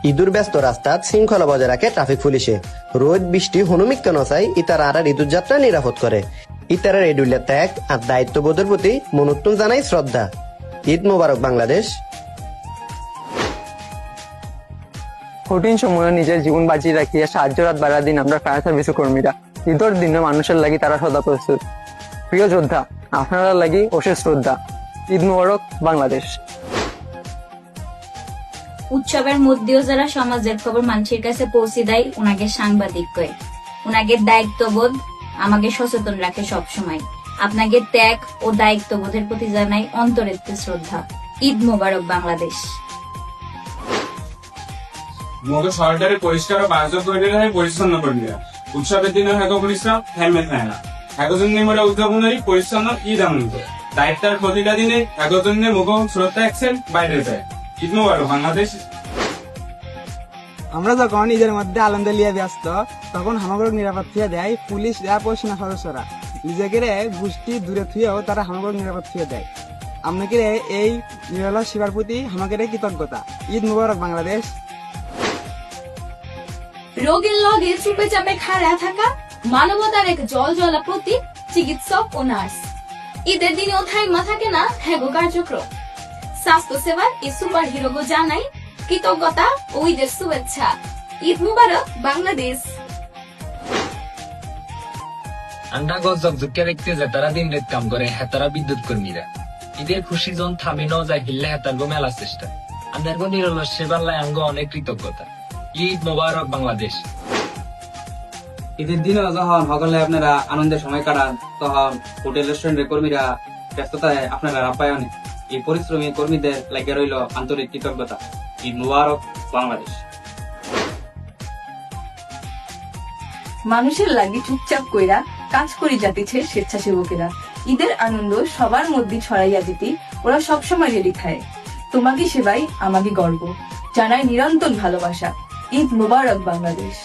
ইদুর ব্যস্ত রাস্তাত শৃঙ্খলা বজায় রাখে ট্রাফিক পুলিশে। রোদ বৃষ্টি হনুমিক্য নচাই ইতারা আর ঈদুর যাত্রা নিরাপদ করে। ইতারার এডুল্লা ত্যাগ আর দায়িত্ববোধের প্রতি মনোত্তম জানাই শ্রদ্ধা। ঈদ মোবারক বাংলাদেশ। কঠিন সময়ে নিজের জীবন বাঁচিয়ে রাখিয়া সাহায্য রাত বাড়া দিন আমরা ফায়ার সার্ভিস কর্মীরা। ঈদের দিনে মানুষের লাগি তারা সদা প্রস্তুত। প্রিয় যোদ্ধা, আপনারা লাগি অশেষ শ্রদ্ধা। ঈদ মোবারক বাংলাদেশ। উৎসবের মধ্যেও যারা সমাজের খবর মানুষের কাছে পৌঁছে দেয় উনাকে সাংবাদিক কয়। উনাকে দায়িত্ববোধ আমাকে সচেতন রাখে সব সময়। আপনাকে ত্যাগ ও দায়িত্ববোধের প্রতি জানাই অন্তরের শ্রদ্ধা। ঈদ মোবারক বাংলাদেশ। মতো সরকারি পরিষ্কার ও বাজার কর্মীরা পরিচ্ছন্ন কর্মীরা উৎসবের দিনে হ্যাগো পরিশ্রম হেলমেট নেয় না। হ্যাগোজন নিমরে উদ্ভাবনারই পরিচ্ছন্ন ঈদ আনন্দ। দায়িত্বের প্রতিটা দিনে হ্যাগোজনের মুখ শ্রদ্ধা একছেন বাইরে যায়। ঈদ মোবারক বাংলাদেশ। আমরা যখন ঈদের মধ্যে আনন্দ লিয়ে ব্যস্ত তখন হামাগুড়ক নিরাপত্তা দেয় পুলিশ র্যাব ও সেনা সদস্যরা। নিজেকে গোষ্ঠী দূরে থুয়েও তারা হামাগুড়ক নিরাপত্তা দেয়। আপনাকে এই নিরলস সেবার প্রতি আমাদের কৃতজ্ঞতা। ঈদ মুবারক বাংলাদেশ। রোগীর লগে চুপে চাপে খাড়া থাকা মানবতার এক জল জ্বলা প্রতীক চিকিৎসক ও নার্স। ঈদের দিনেও থাইমা থাকে না হ্যাগো কার্যক্রম। স্বাস্থ্য সেবার এই সুপার হিরোগো জানাই কৃতজ্ঞতা ও ঈদের শুভেচ্ছা। ঈদ মুবারক বাংলাদেশ। আমরা গজব দুঃখে দেখতে যে তারা দিন রাত কাম করে হেতারা বিদ্যুৎ কর্মীরা। ঈদের খুশি জন থামি ন যায় হিল্লে হেতার গো মেলা চেষ্টা। আমাদের গো নিরলস সেবার লাই আঙ্গ অনেক কৃতজ্ঞতা। ঈদ মোবারক বাংলাদেশ। ঈদের দিনে যখন সকলে আপনারা আনন্দের সময় কাটান তখন হোটেল রেস্টুরেন্টের কর্মীরা ব্যস্ততায় আপনারা আপ্যায়নে এই পরিশ্রমী কর্মীদের লাগিয়ে রইল আন্তরিক কৃতজ্ঞতা। ঈদ মুবারক বাংলাদেশ। মানুষের লাগি চুপচাপ কইরা কাজ করি যাতিছে স্বেচ্ছাসেবকেরা। ঈদের আনন্দ সবার মধ্যে ছড়াইয়া দিতে ওরা সবসময় রেডি থাকে। তোমাকে সেবাই আমাকে গর্ব জানাই নিরন্তর ভালোবাসা। ঈদ মুবারক বাংলাদেশ।